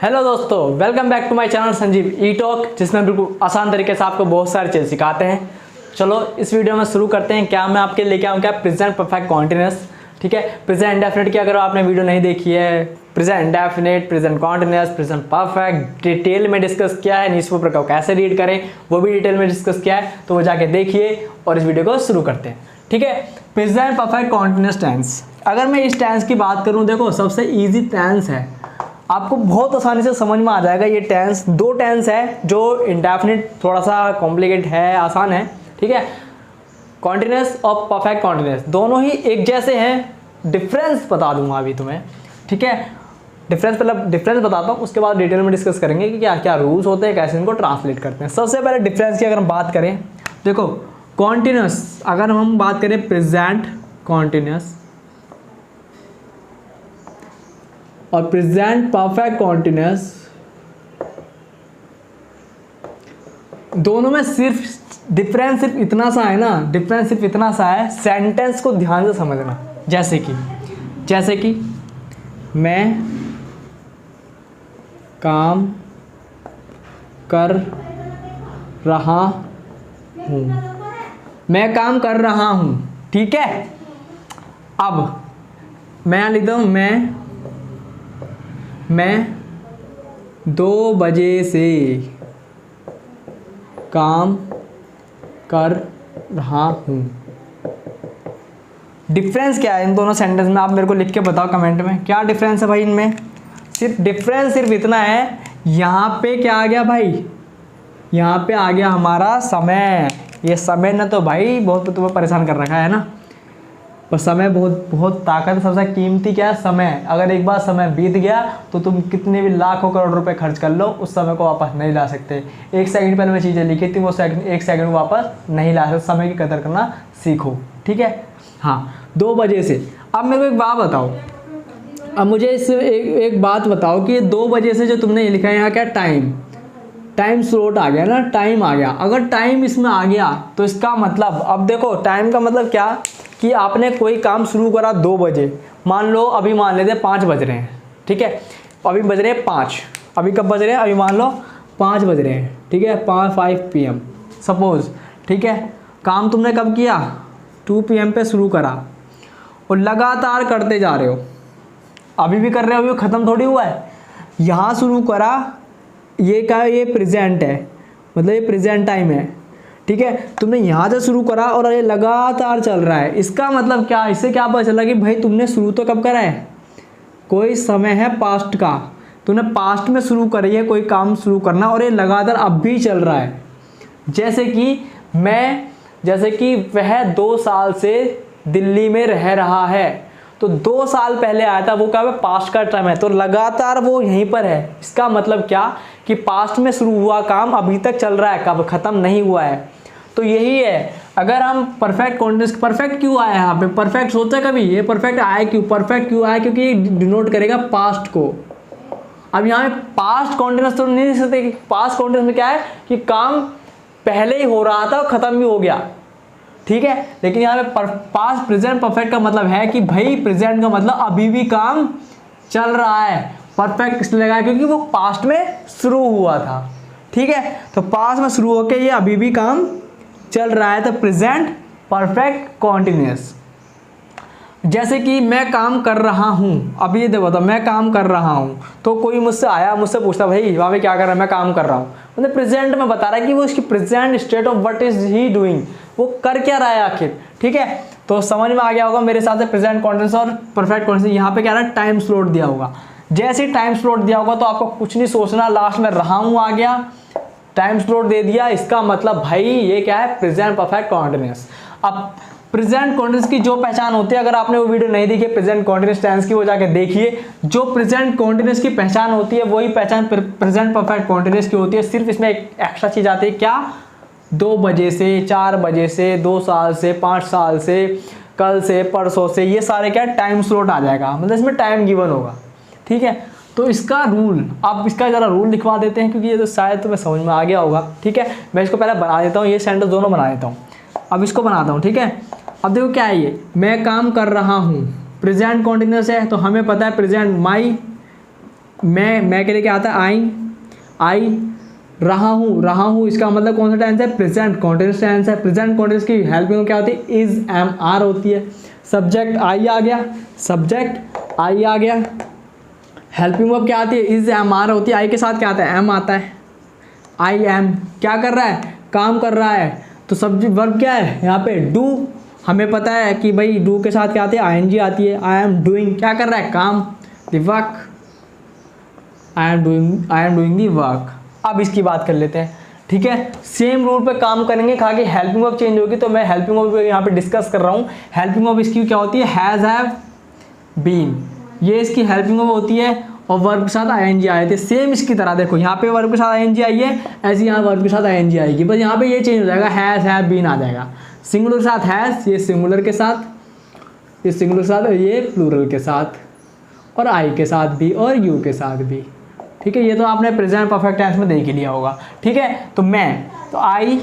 Hello दोस्तों, welcome back to my channel Sanjeev e talk, जिसमें बिल्कुल आसान तरीके से आपको बहुत सारी चीज़ सिखाते हैं। चलो इस वीडियो में शुरू करते हैं। क्या मैं आपके लेके आऊँ क्या प्रेजेंट परफेक्ट कॉन्टिन्यूअस। ठीक है, प्रेजेंट इंडेफिनिट की अगर आपने वीडियो नहीं देखी है, present indefinite, present continuous, present perfect detail में डिस्कस किया है। न्यूज़पेपर को कैसे रीड करें वो भी डिटेल में डिस्कस किया है, तो वो जाके देखिए और इस वीडियो को शुरू करते हैं। ठीक है, प्रेजेंट परफेक्ट कॉन्टिन्यूअस टेंस। अगर मैं इस टेंस की बात करूँ, देखो सबसे ईजी टेंस है, आपको बहुत आसानी से समझ में आ जाएगा। ये टेंस दो टेंस है, जो इंडेफिनिट थोड़ा सा कॉम्प्लिकेट है, आसान है। ठीक है, कॉन्टिन्यूअस और परफेक्ट कॉन्टिन्यूअस दोनों ही एक जैसे हैं। डिफरेंस बता दूंगा अभी तुम्हें। ठीक है, डिफरेंस बताता हूँ, उसके बाद डिटेल में डिस्कस करेंगे कि क्या क्या रूल्स होते हैं, कैसे इनको ट्रांसलेट करते हैं। सबसे पहले डिफरेंस की अगर हम बात करें, देखो कॉन्टिन्यूअस अगर हम बात करें प्रेजेंट कॉन्टिन्यूअस और प्रेजेंट परफेक्ट कॉन्टिन्यूअस, दोनों में सिर्फ डिफरेंस सिर्फ इतना सा है ना, डिफरेंस सिर्फ इतना सा है। सेंटेंस को ध्यान से समझना। जैसे कि मैं काम कर रहा हूँ, मैं काम कर रहा हूँ। ठीक है, अब मैं लिख दूँ मैं 2 बजे से काम कर रहा हूँ। डिफरेंस क्या है इन दोनों सेंटेंस में, आप मेरे को लिख के बताओ कमेंट में, क्या डिफरेंस है भाई इनमें। डिफरेंस सिर्फ इतना है, यहाँ पे क्या आ गया भाई, यहाँ पे आ गया हमारा समय। ये समय ने तो भाई बहुत तुम्हें परेशान कर रखा है ना। और समय बहुत ताकत, सबसे कीमती क्या है, समय। अगर एक बार समय बीत गया तो तुम कितने भी लाखों करोड़ रुपए खर्च कर लो, उस समय को वापस नहीं ला सकते। 1 सेकंड पहले मैं चीज़ें लिखी थी, वो 1 सेकंड वापस नहीं ला सकते। समय की कदर करना सीखो। ठीक है, हाँ 2 बजे से। अब मेरे को एक बात बताओ, अब मुझे इस एक बात बताओ कि ये 2 बजे से जो तुमने लिखा है यहाँ, क्या टाइम स्लॉट आ गया ना, टाइम आ गया। अगर टाइम इसमें आ गया तो इसका मतलब, अब देखो टाइम का मतलब क्या कि आपने कोई काम शुरू करा 2 बजे, मान लो अभी मान लेते 5 बज रहे हैं। ठीक है, अभी बज रहे हैं 5, अभी कब बज रहे हैं, अभी मान लो 5 बज रहे हैं। ठीक है, 5 PM सपोज। ठीक है, काम तुमने कब किया, 2 PM पे शुरू करा और लगातार करते जा रहे हो। अभी भी कर रहे हो, अभी ख़त्म थोड़ी हुआ है। यहाँ शुरू करा, ये क्या है, ये प्रेजेंट है, मतलब ये प्रेजेंट टाइम है। ठीक है, तुमने यहाँ से शुरू करा और ये लगातार चल रहा है। इसका मतलब क्या, इससे क्या पता चला कि भाई तुमने शुरू तो कब करा है, कोई समय है पास्ट का, तुमने पास्ट में शुरू करी है कोई काम शुरू करना, और ये लगातार अब भी चल रहा है। जैसे कि वह 2 साल से दिल्ली में रह रहा है, तो 2 साल पहले आया था, वो क्या है, पास्ट का टाइम है, तो लगातार वो यहीं पर है। इसका मतलब क्या कि पास्ट में शुरू हुआ काम अभी तक चल रहा है, कब ख़त्म नहीं हुआ है। तो यही है। अगर हम परफेक्ट कॉन्टिन्यूअस, परफेक्ट क्यों आया यहाँ पे, परफेक्ट सोचा कभी, ये परफेक्ट आया क्यों, परफेक्ट क्यों आया, क्योंकि ये डिनोट करेगा पास्ट को। अब यहाँ पे पास्ट कॉन्टिन्यूअस तो नहीं लिख सकते, पास्ट कॉन्टिन्यूअस में क्या है कि काम पहले ही हो रहा था और ख़त्म भी हो गया। ठीक है, लेकिन यहाँ पे पास्ट प्रेजेंट परफेक्ट का मतलब है कि भाई प्रेजेंट का मतलब अभी भी काम चल रहा है। परफेक्ट इसलिए लगा क्योंकि वो पास्ट में शुरू हुआ था। ठीक है, तो पास्ट में शुरू होकर ये अभी भी काम चल रहा है, तो प्रेजेंट परफेक्ट कॉन्टिन्यूअस। जैसे कि मैं काम कर रहा हूँ, अभी ये देखो तो मैं काम कर रहा हूँ, तो कोई मुझसे आया, मुझसे पूछता भाई वहाँ पे क्या कर रहा है, मैं काम कर रहा हूँ, मतलब प्रेजेंट में बता रहा है कि वो इसकी present state of what is he doing, वो कर क्या रहा है आखिर। ठीक है, तो समझ में आ गया होगा मेरे साथ से प्रेजेंट कॉन्टिन्यूअस और परफेक्ट कॉन्टिन्यूअस। यहाँ पे क्या है, टाइम स्लॉट दिया होगा। जैसे ही टाइम स्लॉट दिया होगा तो आपको कुछ नहीं सोचना, लास्ट में रहा हूँ आ गया, टाइम स्लॉट दे दिया, इसका मतलब भाई ये क्या है, प्रेजेंट परफेक्ट कॉन्टिन्यूअस। अब प्रेजेंट कॉन्टिन्यूअस की जो पहचान होती है, अगर आपने वो वीडियो नहीं देखी प्रेजेंट कॉन्टिन्यूअस टेंस की, वो जाके देखिए। जो प्रेजेंट कॉन्टिन्यूअस की पहचान होती है वही पहचान प्रेजेंट परफेक्ट कॉन्टिन्यूअस की होती है। सिर्फ इसमें एक एक्स्ट्रा चीज आती है, क्या, 2 बजे से, 4 बजे से, 2 साल से, 5 साल से, कल से, परसों से, ये सारे क्या टाइम स्लॉट आ जाएगा, मतलब इसमें टाइम गिवन होगा। ठीक है, तो इसका रूल, आप इसका ज़रा रूल लिखवा देते हैं, क्योंकि ये तो शायद तुम्हें समझ में आ गया होगा। ठीक है, मैं इसको पहले बना देता हूँ, ये सेंटेंस दोनों बना देता हूँ, अब इसको बनाता हूँ। ठीक है, अब देखो क्या है ये, मैं काम कर रहा हूँ, प्रेजेंट कॉन्टिन्यूअस है, तो हमें पता है प्रेजेंट माई मैं के लिए क्या आता है, आई रहा हूँ, इसका मतलब कौन सा टेंस है, प्रेजेंट कॉन्टिन्यूअस टेंस है। प्रेजेंट कॉन्टिन्यूअस की हेल्पिंग में क्या होती है, इज, एम, आर होती है। सब्जेक्ट आई आ गया, सब्जेक्ट आई आ गया, हेल्पिंग वर्ब क्या आती है, इज, एम, आर होती है। आई के साथ क्या आता है, एम आता है। आई एम क्या कर रहा है, काम कर रहा है। तो सब्जेक्ट वर्ब क्या है यहाँ पे, डू। हमें पता है कि भाई डू के साथ क्या आती है, आईएनजी आती है। आई एम डूइंग क्या कर रहा है, काम, the work. I am doing the work. अब इसकी बात कर लेते हैं, ठीक है। सेम रूल पे काम करेंगे, कहा कि हेल्पिंग वर्ब चेंज होगी, तो मैं हेल्पिंग वर्ब यहाँ पे डिस्कस कर रहा हूँ। हेल्पिंग वर्ब इसकी क्या होती है, हैज़, हैव, बीन, ये इसकी हेल्पिंग वर्ब होती है। और वर्ब के साथ आईएनजी आए थे, सेम इसकी तरह। देखो यहाँ पे वर्ब के साथ आईएनजी आई है, ऐसे यहाँ वर्ब के साथ आईएनजी आएगी, बस यहाँ पे ये चेंज हो जाएगा, हैज़, हैव, बीन आ जाएगा। सिंगुलर के साथ हैज़, ये सिंगुलर के साथ, ये सिंगुलर के साथ, ये प्लूरल के साथ, और आई के साथ भी, और यू के साथ भी, ठीक है। ये तो आपने प्रेजेंट परफेक्ट टेंस में देख ही लिया होगा, ठीक है। तो आई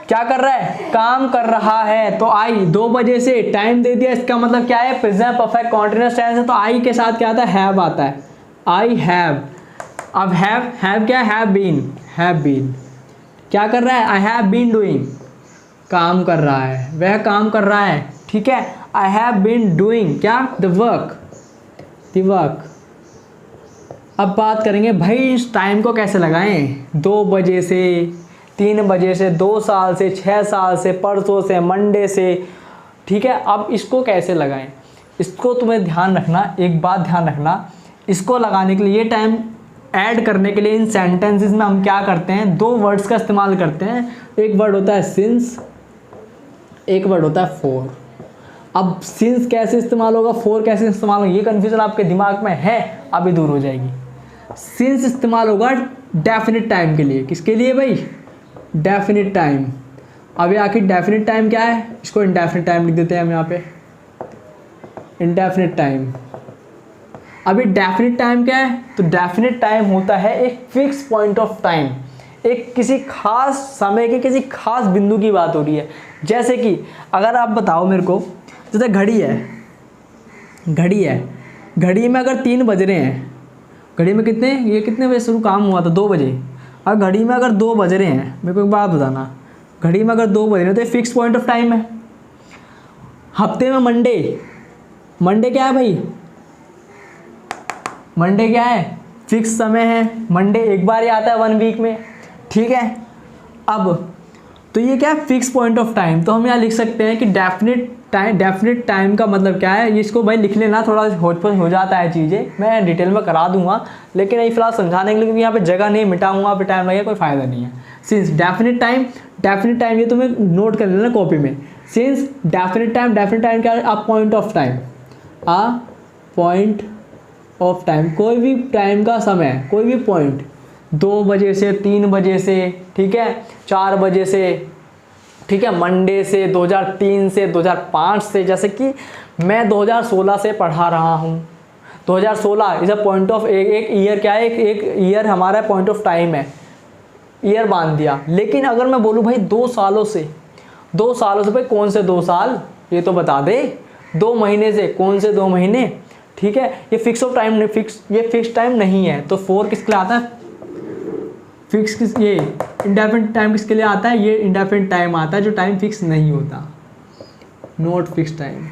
क्या कर रहा है, काम कर रहा है। तो आई 2 बजे से, टाइम दे दिया, इसका मतलब क्या है, प्रेजेंट परफेक्ट कॉन्टिन्यूअस टेंस है। तो आई के साथ क्या आता है, हैव आता है, आई हैव। अब हैव क्या है, हैव बीन क्या कर रहा है, आई हैव बीन डूइंग, काम कर रहा है, वह काम कर रहा है, ठीक है। आई हैव बीन डूइंग क्या, द वर्क। अब बात करेंगे भाई इस टाइम को कैसे लगाएं, 2 बजे से, 3 बजे से, 2 साल से, 6 साल से, परसों से, मंडे से, ठीक है। अब इसको कैसे लगाएं, इसको तुम्हें ध्यान रखना, एक बात ध्यान रखना, इसको लगाने के लिए, टाइम ऐड करने के लिए इन सेंटेंसेस में हम क्या करते हैं, 2 वर्ड्स का इस्तेमाल करते हैं। एक वर्ड होता है सिंस, एक वर्ड होता है फॉर। अब सिंस कैसे इस्तेमाल होगा, फॉर कैसे इस्तेमाल होगा, ये कन्फ्यूजन आपके दिमाग में है, अभी दूर हो जाएगी। सिंस इस्तेमाल होगा डेफिनिट टाइम के लिए, किसके लिए भाई, डेफिनिट टाइम। अब ये आखिर डेफिनिट टाइम क्या है, इसको इंडेफिनिट टाइम लिख देते हैं हम यहाँ पे, इंडेफिनिट टाइम। अभी डेफिनिट टाइम क्या है, तो डेफिनिट टाइम होता है एक फिक्स पॉइंट ऑफ टाइम, एक किसी खास समय के किसी खास बिंदु की बात हो रही है। जैसे कि अगर आप बताओ मेरे को, जैसे घड़ी है, घड़ी में अगर 3 बज रहे हैं, घड़ी में कितने बजे शुरू काम हुआ था, 2 बजे। और घड़ी में अगर 2 बज रहे हैं, मेरे को एक बात बताना, घड़ी में अगर 2 बज रहे हैं तो ये फिक्स पॉइंट ऑफ टाइम है। हफ्ते में मंडे क्या है भाई, मंडे क्या है, फिक्स समय है, मंडे एक बार ही आता है 1 वीक में, ठीक है। अब तो ये क्या है, फिक्स पॉइंट ऑफ टाइम। तो हम यहाँ लिख सकते हैं कि डेफिनेट टाइम का मतलब क्या है, इसको भाई लिख लेना, थोड़ा होच-पोच हो जाता है चीज़ें, मैं डिटेल में करा दूंगा, लेकिन यही फिलहाल समझाने के लिए, क्योंकि यहाँ पे जगह नहीं, मिटाऊंगा फिर टाइम लगेगा, कोई फ़ायदा नहीं है। सिंस डेफिनेट टाइम ये तुम्हें नोट कर लेना कॉपी में। सिंस डेफिनेट टाइम क्या है, अ पॉइंट ऑफ टाइम, कोई भी टाइम का समय, कोई भी पॉइंट, 2 बजे से, 3 बजे से, ठीक है, 4 बजे से, ठीक है, मंडे से, 2003 से, 2005 से, जैसे कि मैं 2016 से पढ़ा रहा हूँ, 2016 इज अ पॉइंट ऑफ, एक ईयर क्या है, एक ईयर हमारा पॉइंट ऑफ टाइम है, ईयर बांध दिया। लेकिन अगर मैं बोलूँ भाई 2 सालों से भाई कौन से 2 साल, ये तो बता दे। 2 महीने से, कौन से 2 महीने, ठीक है। ये फिक्स टाइम नहीं है। तो 4 किसके लिए आता है, ये इंडेफिनिट टाइम किसके लिए आता है, ये इंडेफिनिट टाइम आता है जो टाइम फिक्स नहीं होता, नॉट फिक्स टाइम,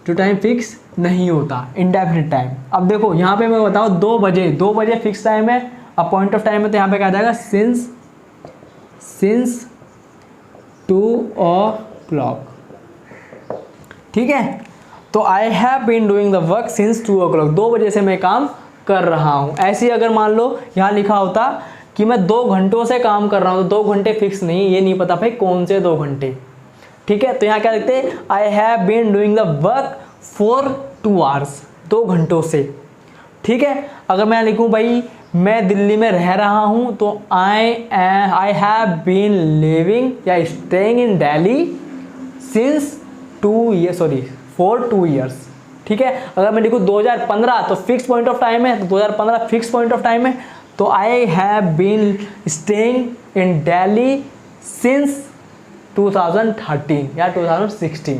जो टाइम फिक्स नहीं होता, इंडेफिनिट टाइम। अब देखो यहाँ पे मैं बताऊँ 2 बजे फिक्स टाइम है, अब पॉइंट ऑफ टाइम है, तो यहाँ पे क्या आ जाएगा, सिंस 2 o'clock, ठीक है। तो I have been doing the work since 2 o'clock, 2 बजे से मैं काम कर रहा हूँ। ऐसे ही अगर मान लो यहाँ लिखा होता कि मैं 2 घंटों से काम कर रहा हूँ, तो 2 घंटे फिक्स नहीं, ये नहीं पता भाई कौन से 2 घंटे, ठीक है। तो यहाँ क्या लिखते हैं, I have been doing the work for 2 hours, 2 घंटों से, ठीक है। अगर मैं लिखूँ भाई मैं दिल्ली में रह रहा हूँ, तो आई हैव बीन लिविंग या staying in Delhi since for 2 years, ठीक है। अगर मैं लिखूँ 2015 तो फिक्स पॉइंट ऑफ टाइम है, तो 2015 फिक्स पॉइंट ऑफ टाइम है। तो I have been staying in Delhi since 2013 या 2016,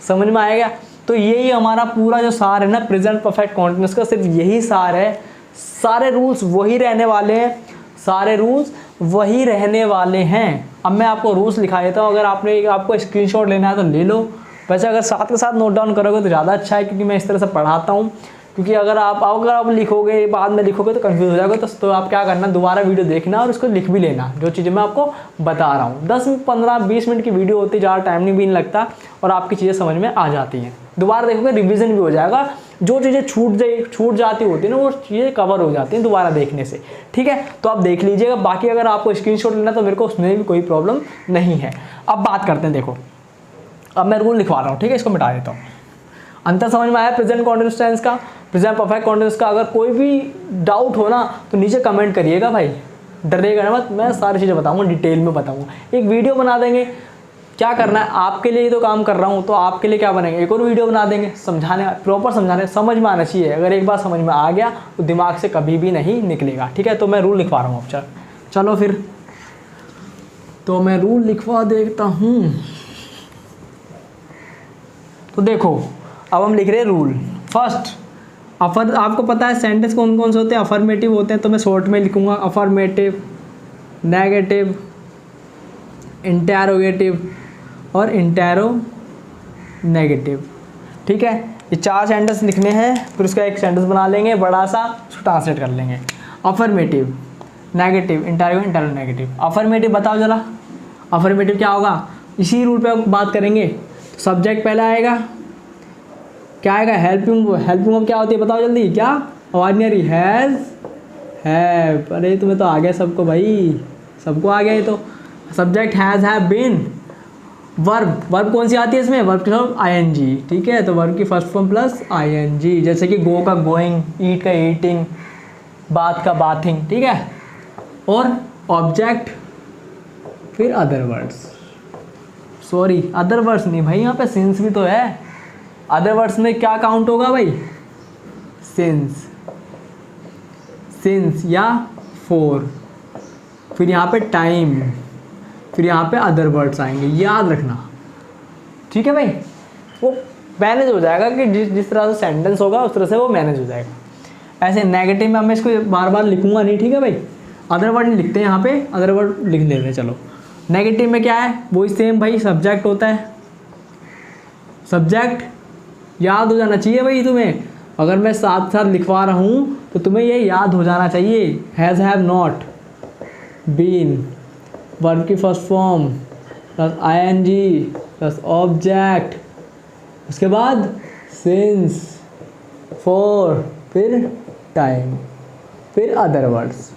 समझ में आएगा। तो यही हमारा पूरा जो सार है ना प्रेजेंट परफेक्ट कॉन्टिन्यूस का, सिर्फ यही सार है। सारे रूल्स वही रहने वाले हैं, सारे रूल्स वही रहने वाले हैं। अब मैं आपको रूल्स लिखा देता हूँ, अगर आपको स्क्रीनशॉट लेना है तो ले लो। वैसे अगर साथ के साथ नोट डाउन करोगे तो ज़्यादा अच्छा है, क्योंकि मैं इस तरह से पढ़ाता हूँ। क्योंकि अगर आप लिखोगे बाद में लिखोगे तो कंफ्यूज हो जाओगे। तो आप क्या करना, दोबारा वीडियो देखना और उसको लिख भी लेना, जो चीज़ें मैं आपको बता रहा हूँ। 10, 15, 20 मिनट की वीडियो होती है, ज़्यादा टाइम नहीं भी नहीं लगता और आपकी चीज़ें समझ में आ जाती हैं। दोबारा देखोगे रिवीजन भी हो जाएगा, जो चीज़ें छूट जाती होती है ना वो चीज़ें कवर हो जाती हैं दोबारा देखने से। ठीक है, तो आप देख लीजिएगा। बाकी अगर आपको स्क्रीनशॉट लेना तो मेरे को उसमें भी कोई प्रॉब्लम नहीं है। अब बात करते हैं, देखो अब मैं रूल लिखवा रहा हूँ, ठीक है, इसको मिटा देता हूँ। अंतर समझ में आया प्रेजेंट कॉन्टिन्यूस टेंस का, प्रेजेंट परफेक्ट कॉन्टिन्यूस का? अगर कोई भी डाउट हो ना तो नीचे कमेंट करिएगा भाई, डरिएगा मत, मैं सारी चीज़ें बताऊँगा, डिटेल में बताऊँगा। एक वीडियो बना देंगे, क्या करना है आपके लिए ही तो काम कर रहा हूँ, तो आपके लिए क्या बनेंगे, एक और वीडियो बना देंगे समझाने, प्रॉपर समझाने, समझ में आना चाहिए। अगर एक बार समझ में आ गया तो दिमाग से कभी भी नहीं निकलेगा। ठीक है, तो मैं रूल लिखवा रहा हूँ अब। चलो फिर तो मैं रूल लिखवा देता हूँ। तो देखो अब हम लिख रहे हैं रूल। फर्स्ट, आपको पता है सेंटेंस कौन कौन से होते हैं, अफर्मेटिव होते हैं, तो मैं शॉर्ट में लिखूँगा अफर्मेटिव, नेगेटिव, इंटेरोगेटिव और इंटेरो नेगेटिव। ठीक है, ये 4 सेंटेंस लिखने हैं, फिर उसका एक सेंटेंस बना लेंगे बड़ा सा, उसको ट्रांसलेट कर लेंगे। Affirmative, negative, intero negative. Affirmative बताओ जरा, अफर्मेटिव क्या होगा? इसी रूल पे बात करेंगे। तो सब्जेक्ट पहला आएगा, क्या आएगा? हेल्पिंग वर्ब क्या होती है बताओ जल्दी, क्या आवाज़ नहीं आ रही? Has, have. अरे तुम्हें तो आ गया सबको भाई, सबको आ गया ये तो। Subject has, have, been. Verb कौन सी आती है इसमें? वर्ब की फॉर्म आईएनजी। ठीक है, तो वर्ब की फर्स्ट फॉर्म प्लस आईएनजी, जैसे कि गो का गोइंग, ईट का ईटिंग, बात का बाथिंग। ठीक है, और ऑब्जेक्ट, फिर other words. Sorry, other words नहीं भाई, यहाँ पे सिंस भी तो है। अदर वर्ड्स में क्या काउंट होगा भाई? सिंस या फॉर, फिर यहाँ पे टाइम, फिर यहाँ पे अदर वर्ड्स आएंगे, याद रखना। ठीक है भाई, वो मैनेज हो जाएगा कि जिस तरह से सेंटेंस होगा उस तरह से वो मैनेज हो जाएगा। ऐसे नेगेटिव में मैं इसको बार बार लिखूंगा नहीं। ठीक है भाई, अदर वर्ड नहीं लिखते हैं यहाँ पे, अदर वर्ड लिख लेते हैं। चलो, नेगेटिव में क्या है? वही सेम भाई, सब्जेक्ट होता है। सब्जेक्ट याद हो जाना चाहिए भाई तुम्हें, अगर मैं साथ साथ लिखवा रहा हूँ तो तुम्हें ये याद हो जाना चाहिए। Has, have, not, been, verb की first form plus ING plus object, उसके बाद सिंस, फॉर, फिर टाइम, फिर अदर वर्ड्स।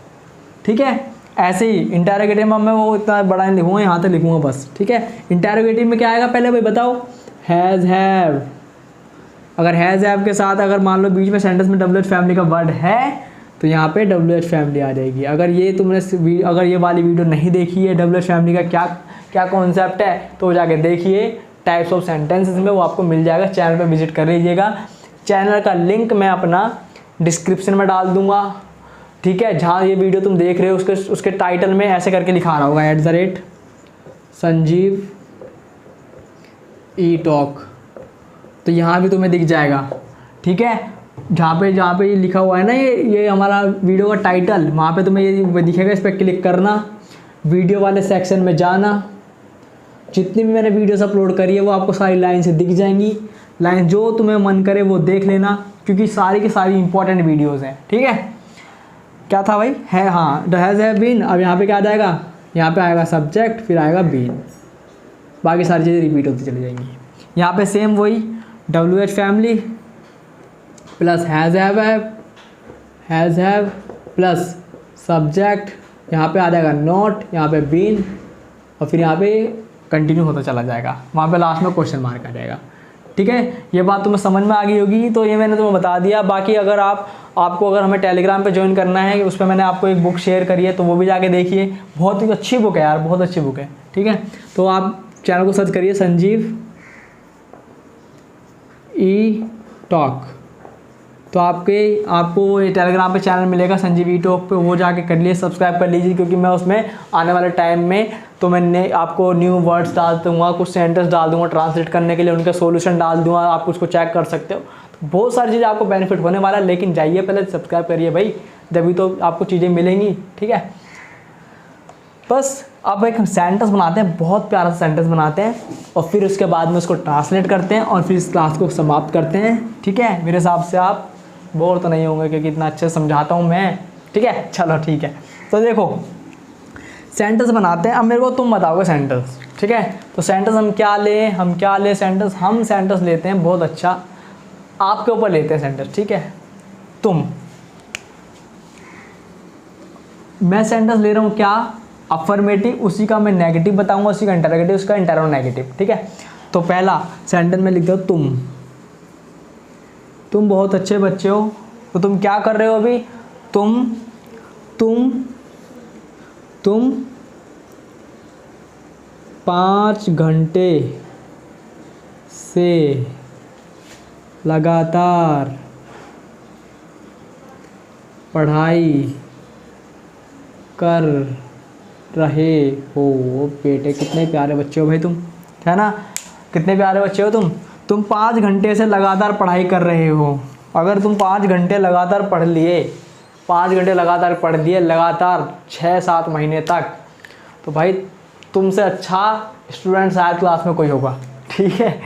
ठीक है, ऐसे ही इंटेरोगेटिव में मैं वो इतना बड़ा नहीं लिखूँगा, यहाँ तक लिखूँगा बस। ठीक है, इंटेरोगेटिव में क्या आएगा पहले भाई बताओ? Has, have. अगर हैज़, हैव के साथ अगर मान लो बीच में सेंटेंस में WH फैमिली का वर्ड है तो यहाँ पे WH फैमिली आ जाएगी। अगर ये वाली वीडियो नहीं देखी है WH फैमिली का क्या कॉन्सेप्ट है तो जाके देखिए टाइप्स ऑफ सेंटेंसेस में, वो आपको मिल जाएगा। चैनल पे विजिट कर लीजिएगा। चैनल का लिंक मैं अपना डिस्क्रिप्शन में डाल दूंगा। ठीक है, जहाँ ये वीडियो तुम देख रहे हो उसके टाइटल में ऐसे करके लिखा रहा होगा @संजीव ई टॉक, तो यहाँ भी तुम्हें दिख जाएगा। ठीक है, जहाँ पे ये लिखा हुआ है ना, ये हमारा वीडियो का टाइटल, वहाँ पे तुम्हें ये दिखेगा, इस पर क्लिक करना, वीडियो वाले सेक्शन में जाना। जितनी भी मैंने वीडियोस अपलोड करी है वो आपको सारी लाइन से दिख जाएंगी। लाइन जो तुम्हें मन करे वो देख लेना, क्योंकि सारी की सारी इंपॉर्टेंट वीडियोज़ हैं। ठीक है, क्या था भाई? है, हाँ, हैज़, हैव, बीन। अब यहाँ पे क्या आ जाएगा? यहाँ पे आएगा सब्जेक्ट, फिर आएगा बीन, बाकी सारी चीज़ें रिपीट होती चली जाएंगी। यहाँ पे सेम वही WH family plus has, have plus subject, यहाँ पे आ जाएगा नॉट, यहाँ पे बीन, और फिर यहाँ पे कंटिन्यू होता चला जाएगा। वहाँ पे लास्ट में क्वेश्चन मार्क आ जाएगा। ठीक है, ये बात तुम्हें समझ में आ गई होगी, तो ये मैंने तुम्हें बता दिया। बाकी अगर आपको अगर हमें टेलीग्राम पे ज्वाइन करना है, उस पर मैंने आपको एक बुक शेयर करी है, तो वो भी जाके देखिए। बहुत ही अच्छी बुक है यार, बहुत अच्छी बुक है। ठीक है, तो आप चैनल को सर्च करिए संजीव ई टॉक, तो आपको ये टेलीग्राम पे चैनल मिलेगा संजीव ई टॉक पे, वो जाके कर लिए, सब्सक्राइब कर लीजिए, क्योंकि मैं उसमें आने वाले टाइम में तो मैंने आपको न्यू वर्ड्स डाल दूँगा, कुछ सेंटेंस डाल दूँगा ट्रांसलेट करने के लिए, उनका सोल्यूशन डाल दूँगा, आप उसको चेक कर सकते हो। तो बहुत सारी चीज़ें आपको बेनिफिट होने वाला है, लेकिन जाइए पहले सब्सक्राइब करिए भाई, तभी तो आपको चीज़ें मिलेंगी। ठीक है, बस अब एक सेंटेंस बनाते हैं, बहुत प्यारा सा सेंटेंस बनाते हैं, और फिर उसके बाद में उसको ट्रांसलेट करते हैं, और फिर इस क्लास को समाप्त करते हैं। ठीक है, मेरे हिसाब से आप बोर तो नहीं होंगे, क्योंकि इतना अच्छे से समझाता हूँ मैं। ठीक है, चलो ठीक है, तो देखो सेंटेंस बनाते हैं। अब मेरे को तुम बताओगे सेंटेंस। ठीक है, तो सेंटेंस हम क्या लें सेंटेंस, हम सेंटेंस लेते हैं बहुत अच्छा, आपके ऊपर लेते हैं सेंटेंस। ठीक है, मैं सेंटेंस ले रहा हूँ क्या, अफर्मेटिव, उसी का मैं नेगेटिव बताऊंगा, उसी का इंटरोगेटिव, उसका इंटरोनेगेटिव। ठीक है, तो पहला सेंटेंस में लिख दो तुम बहुत अच्छे बच्चे हो। तो तुम क्या कर रहे हो अभी, तुम 5 घंटे से लगातार पढ़ाई कर रहे हो। बेटे कितने प्यारे बच्चे हो भाई तुम, है ना, कितने प्यारे बच्चे हो तुम 5 घंटे से लगातार पढ़ाई कर रहे हो। अगर तुम 5 घंटे लगातार पढ़ लिए, 5 घंटे लगातार पढ़ लिए, लगातार 6-7 महीने तक, तो भाई तुमसे अच्छा स्टूडेंट शायद क्लास में कोई होगा। ठीक है,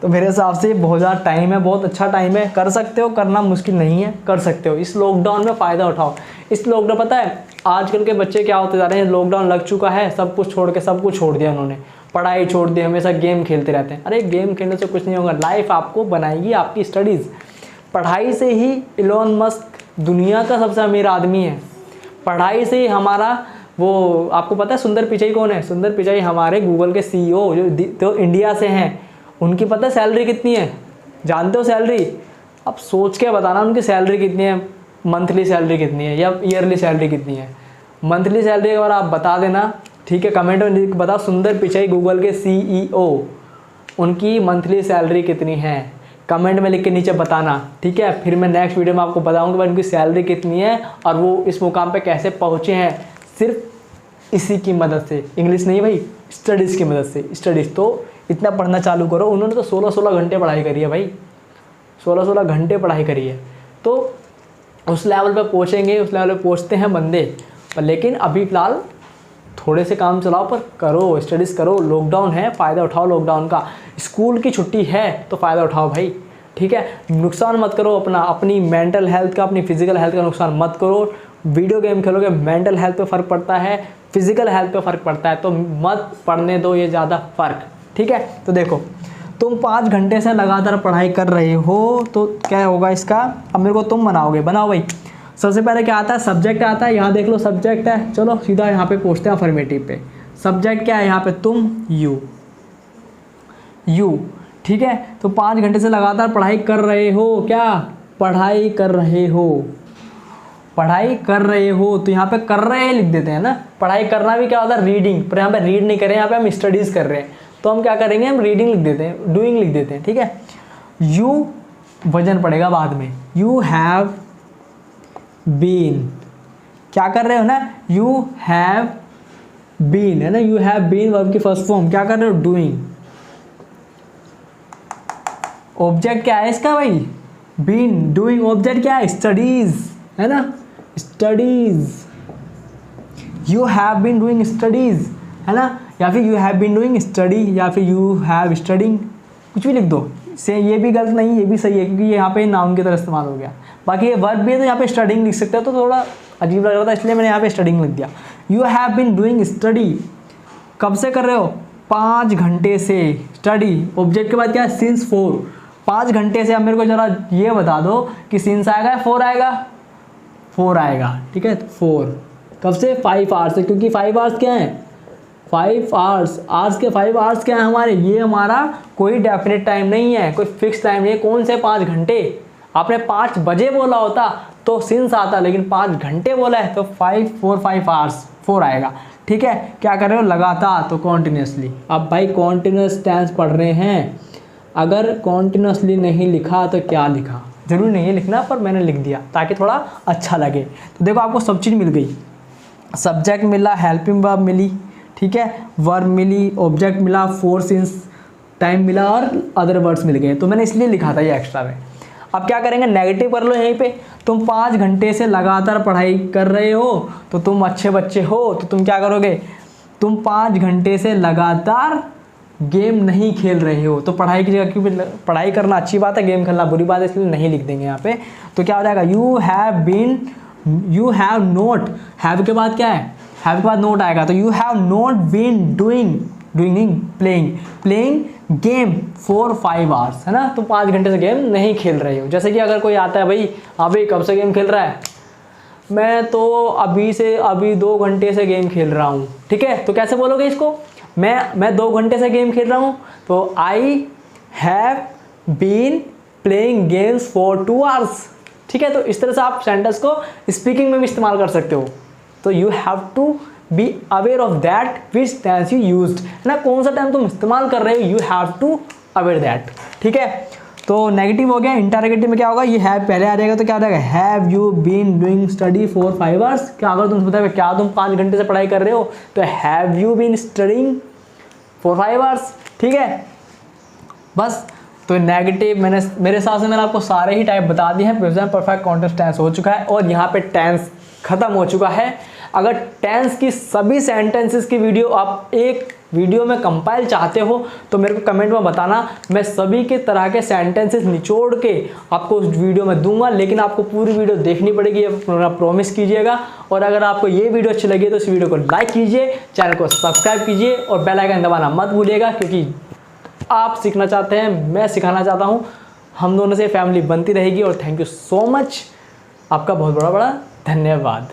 तो मेरे हिसाब से बहुत ज़्यादा टाइम है, बहुत अच्छा टाइम है, कर सकते हो, करना मुश्किल नहीं है, कर सकते हो। इस लॉकडाउन में फ़ायदा उठाओ। इस लॉकडाउन, पता है आजकल के बच्चे क्या होते जा रहे हैं, लॉकडाउन लग चुका है, सब कुछ छोड़ दिया उन्होंने, पढ़ाई छोड़ दी, हमेशा गेम खेलते रहते हैं। अरे गेम खेलने से कुछ नहीं होगा, लाइफ आपको बनाएगी आपकी स्टडीज़। पढ़ाई से ही इलोन मस्क दुनिया का सबसे अमीर आदमी है, पढ़ाई से ही हमारा वो, आपको पता है सुंदर पिचाई कौन है, सुंदर पिचाई हमारे गूगल के CEO जो तो इंडिया से हैं, उनकी पता है सैलरी कितनी है, जानते हो सैलरी? अब सोच के बताना उनकी सैलरी कितनी है, मंथली सैलरी कितनी है या ईयरली सैलरी कितनी है। मंथली सैलरी एक बार आप बता देना। ठीक है, कमेंट में बताओ सुंदर पिचाई गूगल के CEO, उनकी मंथली सैलरी कितनी है, कमेंट में लिख के नीचे बताना। ठीक है, फिर मैं नेक्स्ट वीडियो में आपको बताऊंगा भाई उनकी सैलरी कितनी है और वो इस मुकाम पे कैसे पहुँचे हैं, सिर्फ इसी की मदद से। इंग्लिश नहीं भाई, स्टडीज़ की मदद से। स्टडीज़ तो इतना पढ़ना चालू करो, उन्होंने तो 16-16 घंटे पढ़ाई करी है भाई, 16-16 घंटे पढ़ाई करी है। तो उस लेवल पे पहुँचेंगे, उस लेवल पे पहुँचते हैं बंदे, पर लेकिन अभी फ़िलहाल थोड़े से काम चलाओ, पर करो, स्टडीज़ करो। लॉकडाउन है, फ़ायदा उठाओ लॉकडाउन का, स्कूल की छुट्टी है तो फ़ायदा उठाओ भाई। ठीक है, नुकसान मत करो अपनी मेंटल हेल्थ का, अपनी फिजिकल हेल्थ का नुकसान मत करो। वीडियो गेम खेलोगे, मेंटल हेल्थ पे फ़र्क पड़ता है, फिजिकल हेल्थ पे फ़र्क पड़ता है, तो मत पढ़ने दो ये ज़्यादा फ़र्क। ठीक है, तो देखो तुम 5 घंटे से लगातार पढ़ाई कर रहे हो, तो क्या होगा इसका, अब मेरे को तुम बनाओगे, बनाओ भाई। सबसे पहले क्या आता है, सब्जेक्ट आता है, यहाँ देख लो सब्जेक्ट है। चलो सीधा यहाँ पे पूछते हैं अफर्मेटिव पे। सब्जेक्ट क्या है यहाँ पे, तुम, यू। ठीक है, तो 5 घंटे से लगातार पढ़ाई कर रहे हो, क्या पढ़ाई कर रहे हो, पढ़ाई कर रहे हो, तो यहाँ पे कर रहे हैं लिख देते हैं ना। पढ़ाई करना भी क्या होता है, रीडिंग, पर यहाँ पे रीड नहीं कर रहे हैं, यहाँ पे हम स्टडीज़ कर रहे हैं, तो हम क्या करेंगे, हम रीडिंग लिख देते हैं, डूइंग लिख देते हैं। ठीक है, यू वजन पड़ेगा बाद में, यू हैव बीन, क्या कर रहे हो ना, यू हैव बीन, है ना, यू हैव बीन वर्ब की फर्स्ट फॉर्म, क्या कर रहे हो, डूइंग। ऑब्जेक्ट क्या है इसका भाई, बीन, डूइंग, ऑब्जेक्ट क्या है, स्टडीज, है ना, studies, you have been doing studies, है ना, या फिर you have been doing study, या फिर यू हैव स्टडिंग, कुछ भी लिख दो। से ये भी गलत नहीं, ये भी सही है, क्योंकि यहाँ पे नाउन की तरह इस्तेमाल हो गया। बाकी ये वर्ब भी है तो यहाँ पे स्टडिंग लिख सकते हो, तो थोड़ा अजीब लग रहा था इसलिए मैंने यहाँ पे स्टडिंग लिख दिया। You have been doing study, कब से कर रहे हो, 5 घंटे से, स्टडी, ऑब्जेक्ट के बाद क्या है, सिंस 4, 5 घंटे से। अब मेरे को जरा ये बता दो कि सिंस आएगा या 4 आएगा, 4 आएगा। ठीक है, 4 कब से, 5 आवर्स से, क्योंकि 5 आवर्स क्या है, 5 आवर्स, आवर्स के 5 आवर्स क्या है हमारे, ये हमारा कोई डेफिनेट टाइम नहीं है, कोई फिक्स टाइम नहीं है। कौन से 5 घंटे, आपने 5 बजे बोला होता तो सिंस आता, लेकिन 5 घंटे बोला है तो 5 आवर्स, 4 आएगा। ठीक है, क्या कर रहे हो, लगातार, तो कॉन्टिन्यूसली। अब भाई कॉन्टिन्यूस टेंस पढ़ रहे हैं, अगर कॉन्टिन्यूसली नहीं लिखा तो क्या लिखा, ज़रूरी नहीं है लिखना, पर मैंने लिख दिया ताकि थोड़ा अच्छा लगे। तो देखो आपको सब चीज़ मिल गई, सब्जेक्ट मिला, हेल्पिंग वर्ब मिली, ठीक है, वर्ब मिली, ऑब्जेक्ट मिला, फोर सिंस टाइम मिला और अदर वर्ड्स मिल गए। तो मैंने इसलिए लिखा था ये एक्स्ट्रा में। अब क्या करेंगे, नेगेटिव कर लो यहीं पे। तुम 5 घंटे से लगातार पढ़ाई कर रहे हो तो तुम अच्छे बच्चे हो, तो तुम क्या करोगे, तुम 5 घंटे से लगातार गेम नहीं खेल रहे हो। तो पढ़ाई की जगह, क्योंकि पढ़ाई करना अच्छी बात है, गेम खेलना बुरी बात है, इसलिए नहीं लिख देंगे यहाँ पे। तो क्या हो जाएगा, यू हैव नोट, हैव के बाद क्या है, हैव के बाद नोट आएगा, तो you have not been doing playing game for 5 hours, है ना। तो 5 घंटे से गेम नहीं खेल रहे हो। जैसे कि अगर कोई आता है, भाई अभी कब से गेम खेल रहा है, मैं तो अभी 2 घंटे से गेम खेल रहा हूँ, ठीक है। तो कैसे बोलोगे इसको, मैं 2 घंटे से गेम खेल रहा हूँ, तो I have been playing games for 2 hours, ठीक है। तो इस तरह से आप सेंटेंस को स्पीकिंग में भी इस्तेमाल कर सकते हो। तो you have to be aware of that which tense you used, है ना, कौन सा टाइम तुम इस्तेमाल कर रहे हो, you have to aware that, ठीक है। तो नेगेटिव हो गया। इंटरोगेटिव में क्या होगा, ये हैव पहले आ जाएगा, तो क्या हो जाएगा, have you been doing study for 5 hours. क्या अगर तुम बताओ क्या तुम 5 घंटे से पढ़ाई कर रहे हो, तो have you been studying for 5 hours, ठीक है। बस तो नेगेटिव मेरे हिसाब से मैंने आपको सारे ही टाइप बता दिए हैं। प्रेजेंट परफेक्ट कॉन्टिन्यूअस टेंस हो चुका है और यहाँ पे टेंस खत्म हो चुका है। अगर टेंस की सभी सेंटेंसेस की वीडियो आप एक वीडियो में कंपाइल चाहते हो तो मेरे को कमेंट में बताना, मैं सभी के तरह के सेंटेंसेस निचोड़ के आपको उस वीडियो में दूंगा। लेकिन आपको पूरी वीडियो देखनी पड़ेगी, अपना प्रॉमिस कीजिएगा। और अगर आपको ये वीडियो अच्छी लगी तो इस वीडियो को लाइक कीजिए, चैनल को सब्सक्राइब कीजिए और बेल आइकन दबाना मत भूलिएगा, क्योंकि आप सीखना चाहते हैं, मैं सिखाना चाहता हूँ, हम दोनों से फैमिली बनती रहेगी। और थैंक यू सो मच, आपका बहुत बड़ा धन्यवाद।